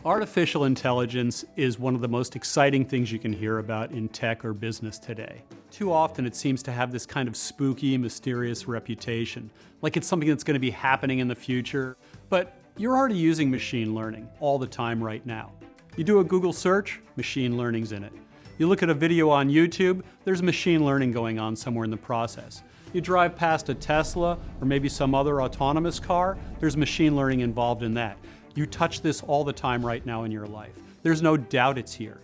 Artificial intelligence is one of the most exciting things you can hear about in tech or business today. Too often it seems to have this kind of spooky, mysterious reputation, like it's something that's going to be happening in the future. But you're already using machine learning all the time right now. You do a Google search, machine learning's in it. You look at a video on YouTube, there's machine learning going on somewhere in the process. You drive past a Tesla or maybe some other autonomous car, there's machine learning involved in that. You touch this all the time right now in your life. There's no doubt it's here,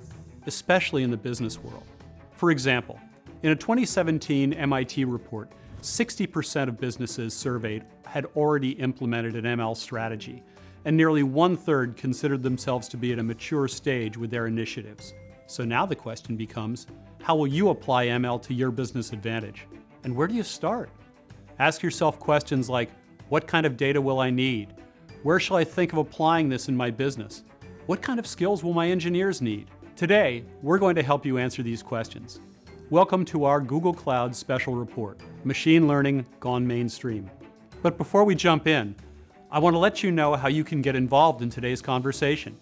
especially in the business world. For example, in a 2017 MIT report, 60% of businesses surveyed had already implemented an ML strategy, and nearly 1/3 considered themselves to be at a mature stage with their initiatives. So now the question becomes, how will you apply ML to your business advantage? And where do you start? Ask yourself questions like, what kind of data will I need? Where shall I think of applying this in my business? What kind of skills will my engineers need? Today, we're going to help you answer these questions. Welcome to our Google Cloud special report, Machine Learning Gone Mainstream. But before we jump in, I want to let you know how you can get involved in today's conversation.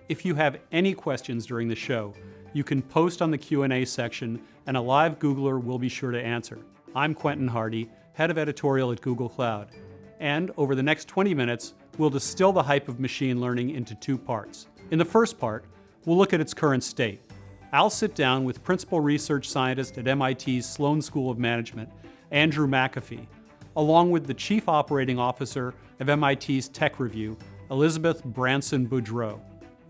If you have any questions during the show, you can post on the Q&A section and a live Googler will be sure to answer. I'm Quentin Hardy, Head of Editorial at Google Cloud. And over the next 20 minutes, we'll distill the hype of machine learning into two parts. In the first part, we'll look at its current state. I'll sit down with Principal Research Scientist at MIT's Sloan School of Management, Andrew McAfee, along with the Chief Operating Officer of MIT's Tech Review, Elizabeth Branson-Boudreau.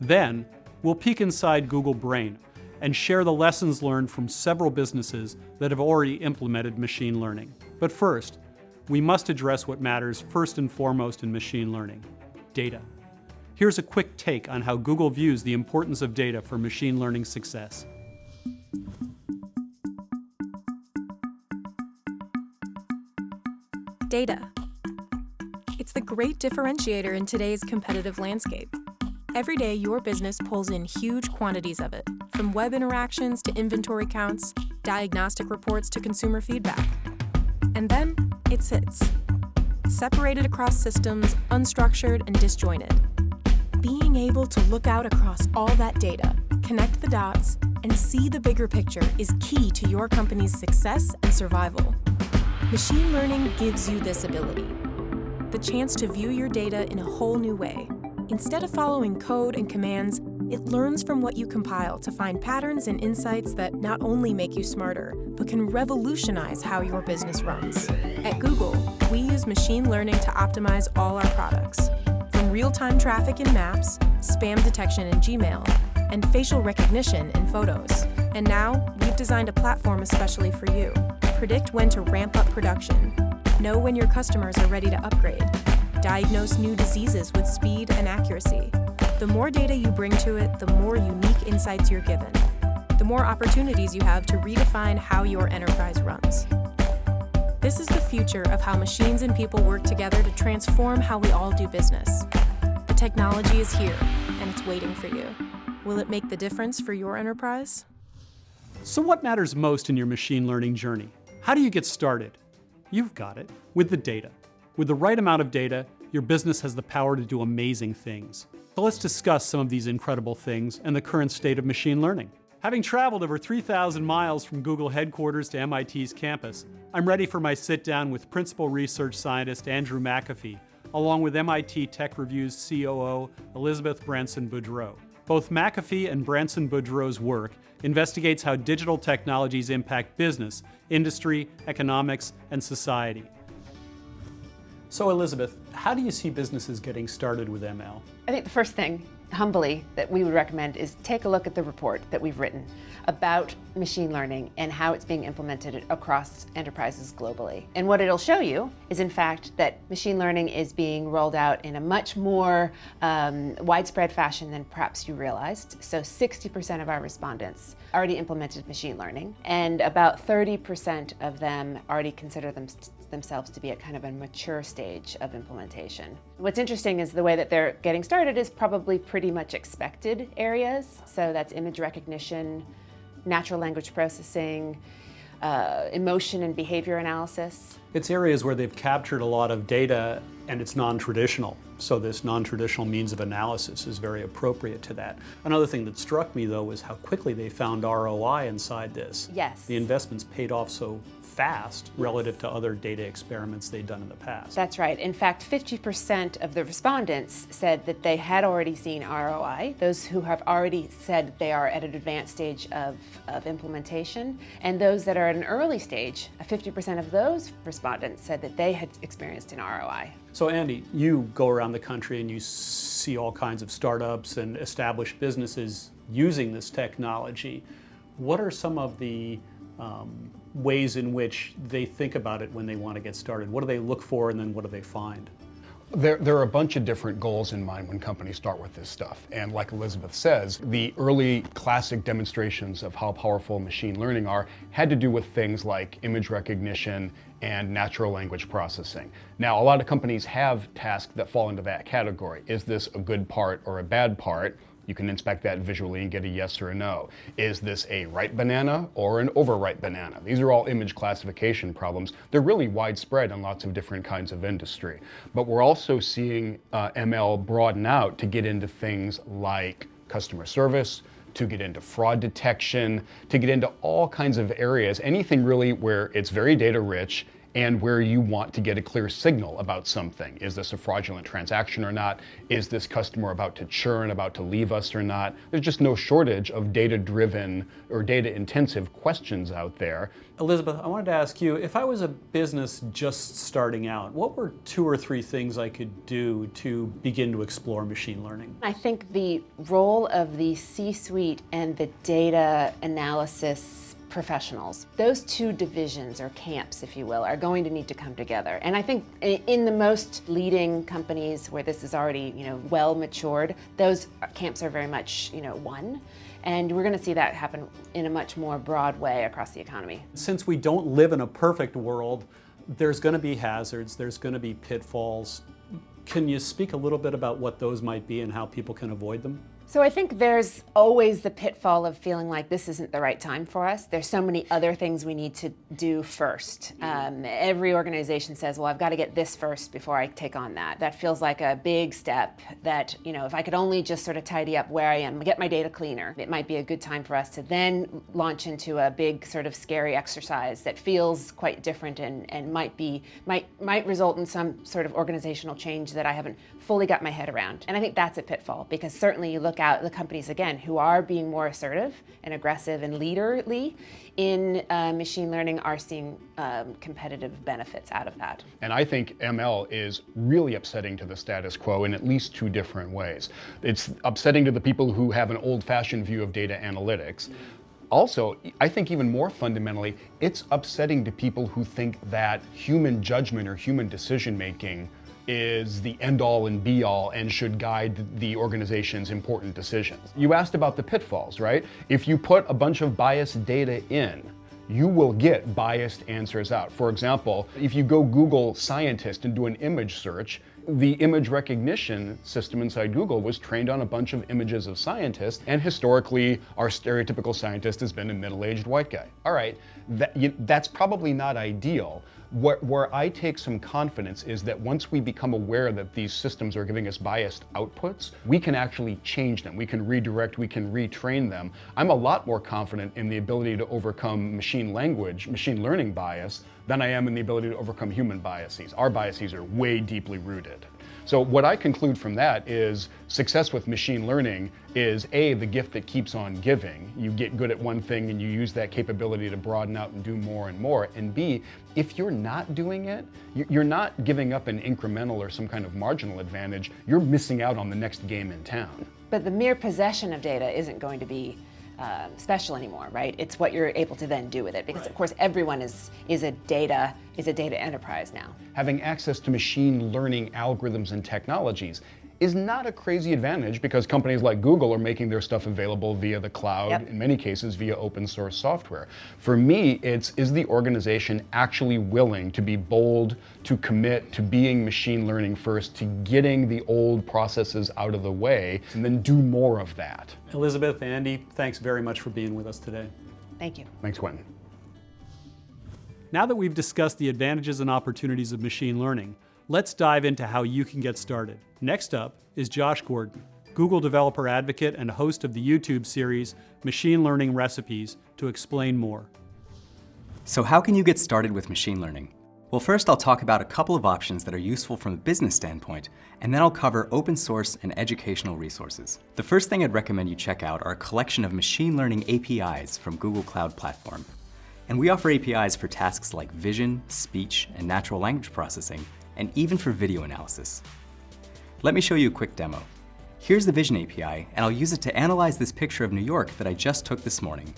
Then, we'll peek inside Google Brain and share the lessons learned from several businesses that have already implemented machine learning. But first, we must address what matters first and foremost in machine learning: data. Here's a quick take on how Google views the importance of data for machine learning success. Data. It's the great differentiator in today's competitive landscape. Every day, your business pulls in huge quantities of it, from web interactions to inventory counts, diagnostic reports to consumer feedback. And then it sits, separated across systems, unstructured and disjointed. Being able to look out across all that data, connect the dots, and see the bigger picture is key to your company's success and survival. Machine learning gives you this ability, the chance to view your data in a whole new way. Instead of following code and commands, it learns from what you compile to find patterns and insights that not only make you smarter, but can revolutionize how your business runs. At Google, we use machine learning to optimize all our products, from real-time traffic in Maps, spam detection in Gmail, and facial recognition in Photos. And now, we've designed a platform especially for you. Predict when to ramp up production, know when your customers are ready to upgrade, diagnose new diseases with speed and accuracy. The more data you bring to it, the more unique insights you're given, the more opportunities you have to redefine how your enterprise runs. This is the future of how machines and people work together to transform how we all do business. The technology is here, and it's waiting for you. Will it make the difference for your enterprise? So what matters most in your machine learning journey? How do you get started? You've got it, with the data. With the right amount of data, your business has the power to do amazing things. So let's discuss some of these incredible things and the current state of machine learning. Having traveled over 3,000 miles from Google headquarters to MIT's campus, I'm ready for my sit-down with Principal Research Scientist Andrew McAfee, along with MIT Tech Review's COO Elizabeth Branson-Boudreau. Both McAfee and Branson-Boudreau's work investigates how digital technologies impact business, industry, economics, and society. So Elizabeth, how do you see businesses getting started with ML? I think the first thing, humbly, that we would recommend is take a look at the report that we've written about machine learning and how it's being implemented across enterprises globally. And what it'll show you is, in fact, that machine learning is being rolled out in a much more widespread fashion than perhaps you realized. So 60% of our respondents already implemented machine learning, and about 30% of them already consider themselves to be at kind of a mature stage of implementation. What's interesting is the way that they're getting started is probably pretty much expected areas. So that's image recognition, natural language processing, emotion and behavior analysis. It's areas where they've captured a lot of data And it's non-traditional. So this non-traditional means of analysis is very appropriate to that. Another thing that struck me, though, was how quickly they found ROI inside this. Yes. The investments paid off so fast relative to other data experiments they'd done in the past. That's right. In fact, 50% of the respondents said that they had already seen ROI, those who have already said they are at an advanced stage of implementation, and those that are at an early stage, 50% of those respondents said that they had experienced an ROI. So Andy, you go around the country and you see all kinds of startups and established businesses using this technology. What are some of the ways in which they think about it when they want to get started? What do they look for, and then what do they find? There are a bunch of different goals in mind when companies start with this stuff. And like Elizabeth says, the early classic demonstrations of how powerful machine learning are had to do with things like image recognition and natural language processing. Now, a lot of companies have tasks that fall into that category. Is this a good part or a bad part? You can inspect that visually and get a yes or a no. Is this a ripe banana or an overripe banana? These are all image classification problems. They're really widespread in lots of different kinds of industry. But we're also seeing ML broaden out to get into things like customer service, to get into fraud detection, to get into all kinds of areas, anything really where it's very data rich and where you want to get a clear signal about something. Is this a fraudulent transaction or not? Is this customer about to churn, about to leave us or not? There's just no shortage of data-driven or data-intensive questions out there. Elizabeth, I wanted to ask you, if I was a business just starting out, what were 2 or 3 things I could do to begin to explore machine learning? I think the role of the C-suite and the data analysis professionals, those 2 divisions or camps, if you will, are going to need to come together. And I think in the most leading companies where this is already, well matured, those camps are very much, one. And we're going to see that happen in a much more broad way across the economy. Since we don't live in a perfect world, there's going to be hazards, there's going to be pitfalls. Can you speak a little bit about what those might be and how people can avoid them? So I think there's always the pitfall of feeling like this isn't the right time for us. There's so many other things we need to do first. Every organization says, well, I've got to get this first before I take on that. That feels like a big step that, if I could only just sort of tidy up where I am, get my data cleaner, it might be a good time for us to then launch into a big sort of scary exercise that feels quite different and might result in some sort of organizational change that I haven't fully got my head around. And I think that's a pitfall, because certainly you look out the companies, again, who are being more assertive and aggressive and leaderly in machine learning are seeing competitive benefits out of that. And I think ML is really upsetting to the status quo in at least 2 different ways. It's upsetting to the people who have an old-fashioned view of data analytics. Also, I think even more fundamentally, it's upsetting to people who think that human judgment or human decision-making is the end-all and be-all and should guide the organization's important decisions. You asked about the pitfalls, right? If you put a bunch of biased data in, you will get biased answers out. For example, if you go Google scientist and do an image search, the image recognition system inside Google was trained on a bunch of images of scientists, and historically, our stereotypical scientist has been a middle-aged white guy. All right, that's probably not ideal. Where I take some confidence is that once we become aware that these systems are giving us biased outputs, we can actually change them. We can redirect, we can retrain them. I'm a lot more confident in the ability to overcome machine learning bias than I am in the ability to overcome human biases. Our biases are way deeply rooted. So what I conclude from that is success with machine learning is A, the gift that keeps on giving. You get good at one thing and you use that capability to broaden out and do more and more. And B, if you're not doing it, you're not giving up an incremental or some kind of marginal advantage. You're missing out on the next game in town. But the mere possession of data isn't going to be special anymore, right? It's what you're able to then do with it, because right. Of course everyone is a data enterprise now. Having access to machine learning algorithms and technologies is not a crazy advantage, because companies like Google are making their stuff available via the cloud, yep. In many cases via open source software. For me, is the organization actually willing to be bold, to commit to being machine learning first, to getting the old processes out of the way, and then do more of that? Elizabeth, Andy, thanks very much for being with us today. Thank you. Thanks, Quentin. Now that we've discussed the advantages and opportunities of machine learning, Let's dive into how you can get started. Next up is Josh Gordon, Google developer advocate and host of the YouTube series Machine Learning Recipes, to explain more. So how can you get started with machine learning? Well, first I'll talk about a couple of options that are useful from a business standpoint, and then I'll cover open source and educational resources. The first thing I'd recommend you check out are a collection of machine learning APIs from Google Cloud Platform. And we offer APIs for tasks like vision, speech, and natural language processing, and even for video analysis. Let me show you a quick demo. Here's the Vision API, and I'll use it to analyze this picture of New York that I just took this morning.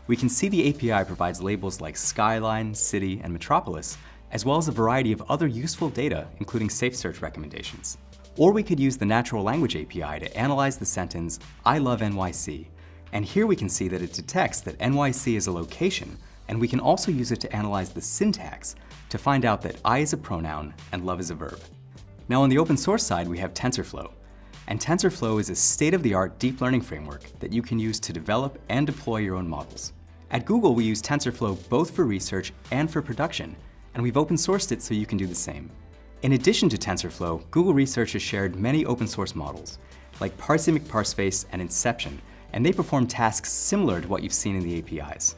We can see the API provides labels like skyline, city, and metropolis, as well as a variety of other useful data, including safe search recommendations. Or we could use the Natural Language API to analyze the sentence, "I love NYC." And here we can see that it detects that NYC is a location, and we can also use it to analyze the syntax to find out that I is a pronoun and love is a verb. Now on the open source side, we have TensorFlow. And TensorFlow is a state-of-the-art deep learning framework that you can use to develop and deploy your own models. At Google, we use TensorFlow both for research and for production, and we've open sourced it so you can do the same. In addition to TensorFlow, Google Research has shared many open source models, like Parsing McParseface and Inception, and they perform tasks similar to what you've seen in the APIs.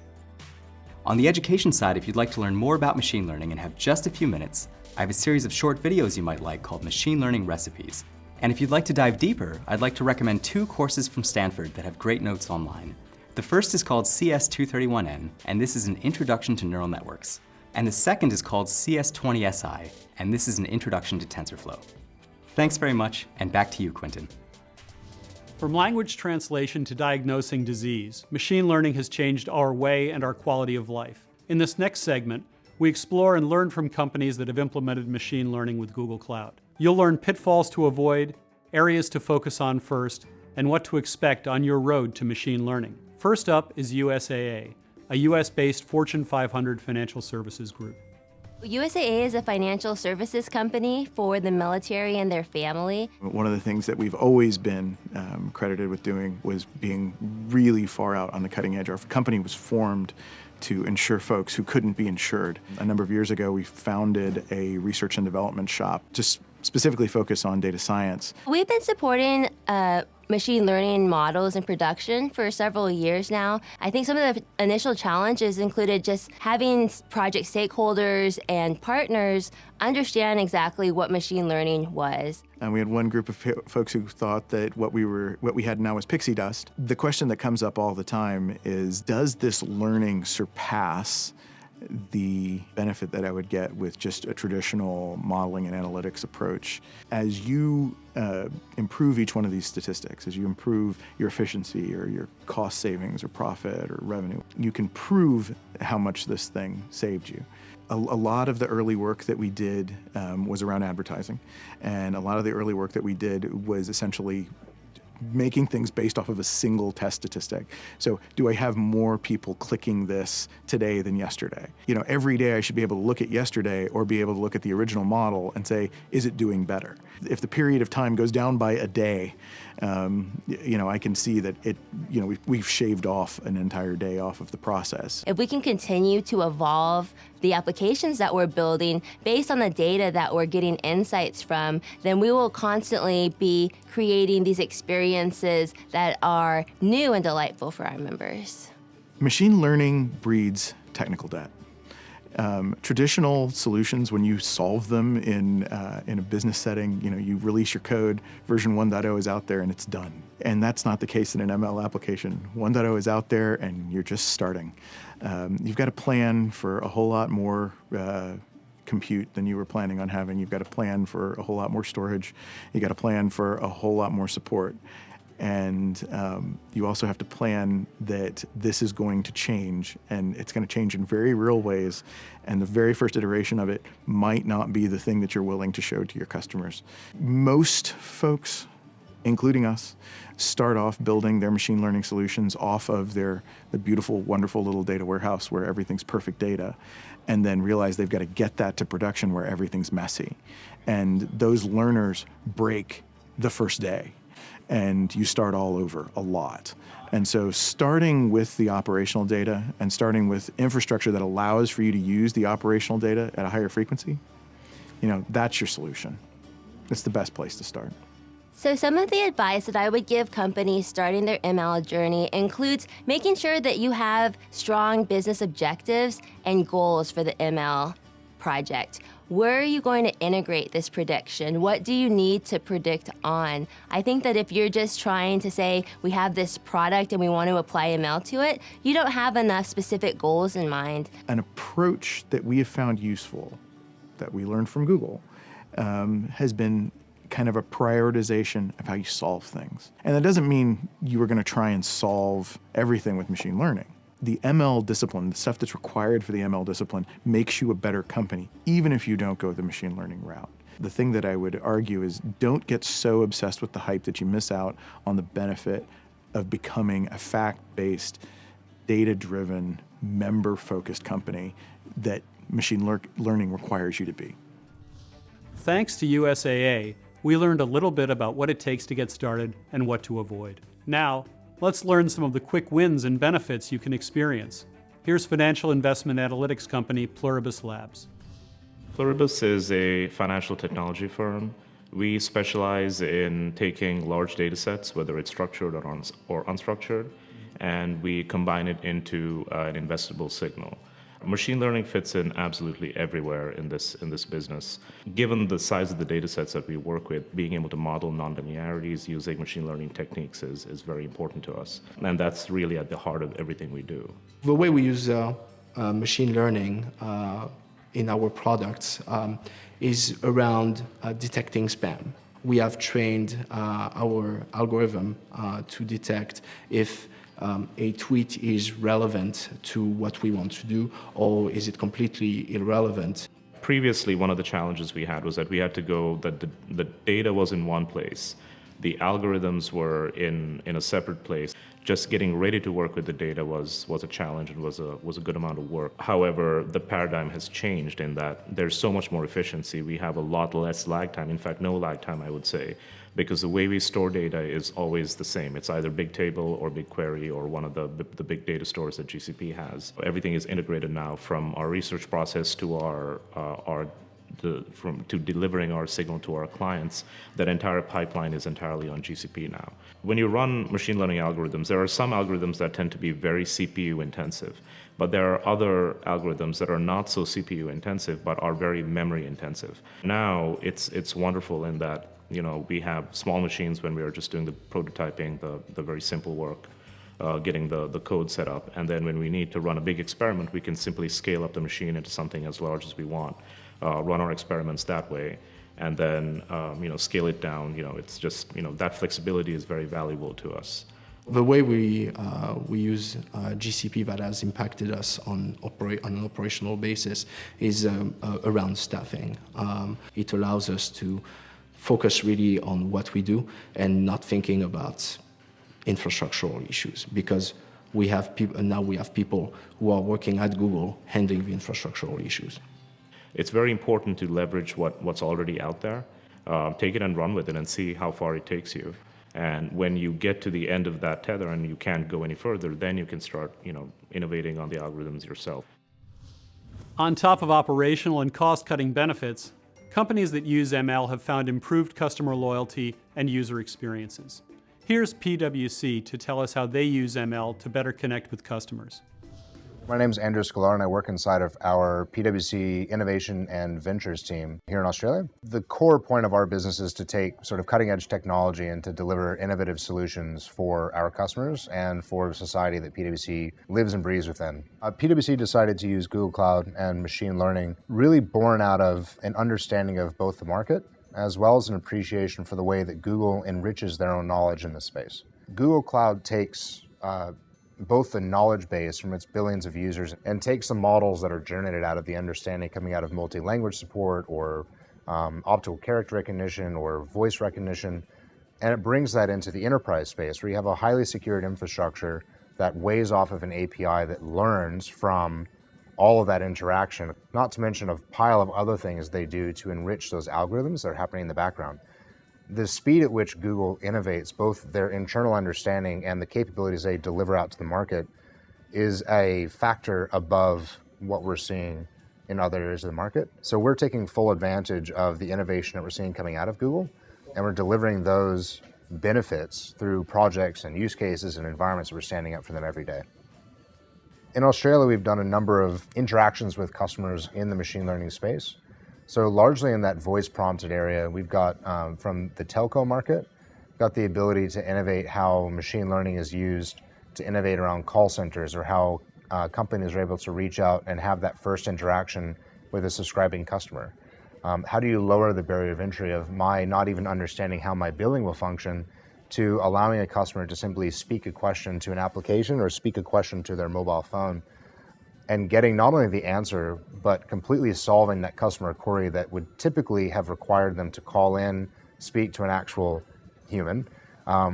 On the education side, if you'd like to learn more about machine learning and have just a few minutes, I have a series of short videos you might like called Machine Learning Recipes. And if you'd like to dive deeper, I'd like to recommend 2 courses from Stanford that have great notes online. The first is called CS231N, and this is an introduction to neural networks. And the second is called CS20SI, and this is an introduction to TensorFlow. Thanks very much, and back to you, Quentin. From language translation to diagnosing disease, machine learning has changed our way and our quality of life. In this next segment, we explore and learn from companies that have implemented machine learning with Google Cloud. You'll learn pitfalls to avoid, areas to focus on first, and what to expect on your road to machine learning. First up is USAA, a US-based Fortune 500 financial services group. USAA is a financial services company for the military and their family. One of the things that we've always been credited with doing was being really far out on the cutting edge. Our company was formed to insure folks who couldn't be insured. A number of years ago, we founded a research and development shop, just specifically focused on data science. We've been supporting machine learning models in production for several years now. I think some of the initial challenges included just having project stakeholders and partners understand exactly what machine learning was. And we had one group of folks who thought that what we had now was pixie dust. The question that comes up all the time is, does this learning surpass the benefit that I would get with just a traditional modeling and analytics approach? As you improve each one of these statistics, as you improve your efficiency or your cost savings or profit or revenue, you can prove how much this thing saved you. A lot of the early work that we did was around advertising, and a lot of the early work that we did was essentially making things based off of a single test statistic. So do I have more people clicking this today than yesterday? You know, every day I should be able to look at yesterday or be able to look at the original model and say, is it doing better? If the period of time goes down by a day, you know, I can see that we've shaved off an entire day off of the process. If we can continue to evolve the applications that we're building based on the data that we're getting insights from, then we will constantly be creating these experiences that are new and delightful for our members. Machine learning breeds technical debt. Traditional solutions, when you solve them in a business setting, you release your code, version 1.0 is out there and it's done. And that's not the case in an ML application. 1.0 is out there and you're just starting. You've got to plan for a whole lot more compute than you were planning on having. You've got to plan for a whole lot more storage. You've got to plan for a whole lot more support. And you also have to plan that this is going to change, and it's going to change in very real ways, and the very first iteration of it might not be the thing that you're willing to show to your customers. Most folks, including us, start off building their machine learning solutions off of the beautiful, wonderful little data warehouse where everything's perfect data, and then realize they've got to get that to production where everything's messy. And those learners break the first day, and you start all over a lot. And so starting with the operational data and starting with infrastructure that allows for you to use the operational data at a higher frequency that's your solution. It's the best place to start. So some of the advice that I would give companies starting their ML journey includes making sure that you have strong business objectives and goals for the ML project. Where are you going to integrate this prediction? What do you need to predict on? I think that if you're just trying to say, we have this product and we want to apply ML to it, you don't have enough specific goals in mind. An approach that we have found useful, that we learned from Google, has been kind of a prioritization of how you solve things. And that doesn't mean you are going to try and solve everything with machine learning. The ML discipline, the stuff that's required for the ML discipline, makes you a better company, even if you don't go the machine learning route. The thing that I would argue is don't get so obsessed with the hype that you miss out on the benefit of becoming a fact-based, data-driven, member-focused company that machine learning requires you to be. Thanks to USAA, we learned a little bit about what it takes to get started and what to avoid. Now, let's learn some of the quick wins and benefits you can experience. Here's financial investment analytics company Pluribus Labs. Pluribus is a financial technology firm. We specialize in taking large data sets, whether it's structured or unstructured, and we combine it into an investable signal. Machine learning fits in absolutely everywhere in this business. Given the size of the data sets that we work with, being able to model nonlinearities using machine learning techniques is very important to us. And that's really at the heart of everything we do. The way we use machine learning in our products is around detecting spam. We have trained our algorithm to detect if a tweet is relevant to what we want to do, or is it completely irrelevant? Previously, one of the challenges we had was that we had to go, that the data was in one place. The algorithms were in a separate place. Just getting ready to work with the data was a challenge and was a good amount of work. However, the paradigm has changed in that there's so much more efficiency. We have a lot less lag time, in fact, no lag time, I would say, because the way we store data is always the same. It's either Bigtable or BigQuery or one of the big data stores that GCP has. Everything is integrated now, from our research process to to delivering our signal to our clients. That entire pipeline is entirely on GCP now. When you run machine learning algorithms, there are some algorithms that tend to be very CPU intensive, but there are other algorithms that are not so CPU intensive, but are very memory intensive. Now, it's wonderful in that, we have small machines when we are just doing the prototyping, the very simple work, getting the code set up. And then when we need to run a big experiment, we can simply scale up the machine into something as large as we want, run our experiments that way, and then scale it down. It's just, that flexibility is very valuable to us. The way we use GCP that has impacted us on an operational basis is around staffing. It allows us to focus really on what we do and not thinking about infrastructural issues, because we have people who are working at Google handling the infrastructural issues. It's very important to leverage what's already out there, take it and run with it and see how far it takes you. And when you get to the end of that tether and you can't go any further, then you can start, innovating on the algorithms yourself. On top of operational and cost-cutting benefits, companies that use ML have found improved customer loyalty and user experiences. Here's PwC to tell us how they use ML to better connect with customers. My name is Andrew Scalar, and I work inside of our PwC Innovation and Ventures team here in Australia. The core point of our business is to take sort of cutting-edge technology and to deliver innovative solutions for our customers and for society that PwC lives and breathes within. PwC decided to use Google Cloud and machine learning, really born out of an understanding of both the market as well as an appreciation for the way that Google enriches their own knowledge in this space. Google Cloud takes both the knowledge base from its billions of users and takes the models that are generated out of the understanding coming out of multi-language support or optical character recognition or voice recognition, and it brings that into the enterprise space where you have a highly secured infrastructure that weighs off of an API that learns from all of that interaction, not to mention a pile of other things they do to enrich those algorithms that are happening in the background. The speed at which Google innovates, both their internal understanding and the capabilities they deliver out to the market, is a factor above what we're seeing in other areas of the market. So we're taking full advantage of the innovation that we're seeing coming out of Google, and we're delivering those benefits through projects and use cases and environments that we're standing up for them every day. In Australia, we've done a number of interactions with customers in the machine learning space. So largely in that voice prompted area, we've got from the telco market, got the ability to innovate how machine learning is used to innovate around call centers, or how companies are able to reach out and have that first interaction with a subscribing customer. How do you lower the barrier of entry of my not even understanding how my billing will function to allowing a customer to simply speak a question to an application or speak a question to their mobile phone and getting not only the answer, but completely solving that customer query that would typically have required them to call in, speak to an actual human,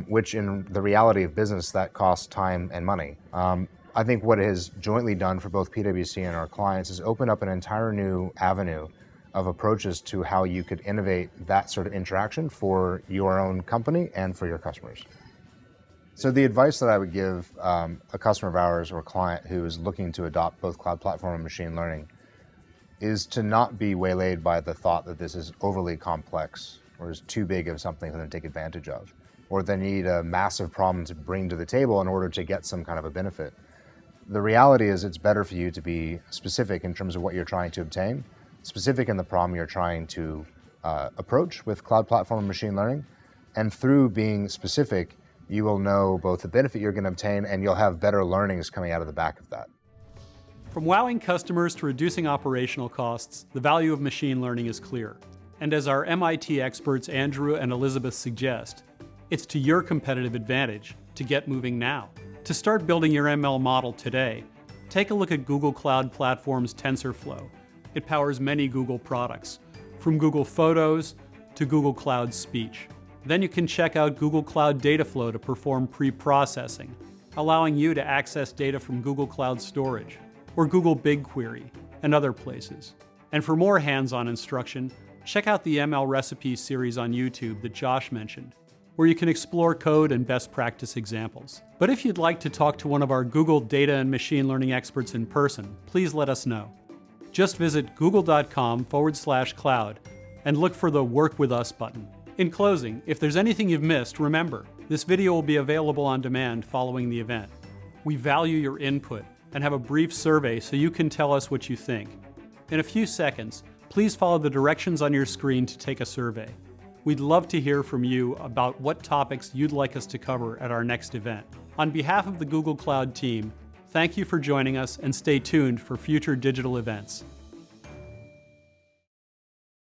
which in the reality of business, that costs time and money. I think what it has jointly done for both PwC and our clients is open up an entire new avenue of approaches to how you could innovate that sort of interaction for your own company and for your customers. So the advice that I would give a customer of ours or a client who is looking to adopt both cloud platform and machine learning is to not be waylaid by the thought that this is overly complex or is too big of something for them to take advantage of, or they need a massive problem to bring to the table in order to get some kind of a benefit. The reality is it's better for you to be specific in terms of what you're trying to obtain, specific in the problem you're trying to approach with cloud platform and machine learning, and through being specific, you will know both the benefit you're going to obtain and you'll have better learnings coming out of the back of that. From wowing customers to reducing operational costs, the value of machine learning is clear. And as our MIT experts Andrew and Elizabeth suggest, it's to your competitive advantage to get moving now. To start building your ML model today, take a look at Google Cloud Platform's TensorFlow. It powers many Google products, from Google Photos to Google Cloud Speech. Then you can check out Google Cloud Dataflow to perform pre-processing, allowing you to access data from Google Cloud Storage, or Google BigQuery, and other places. And for more hands-on instruction, check out the ML Recipes series on YouTube that Josh mentioned, where you can explore code and best practice examples. But if you'd like to talk to one of our Google data and machine learning experts in person, please let us know. Just visit google.com/cloud and look for the Work With Us button. In closing, if there's anything you've missed, remember, this video will be available on demand following the event. We value your input and have a brief survey so you can tell us what you think. In a few seconds, please follow the directions on your screen to take a survey. We'd love to hear from you about what topics you'd like us to cover at our next event. On behalf of the Google Cloud team, thank you for joining us and stay tuned for future digital events.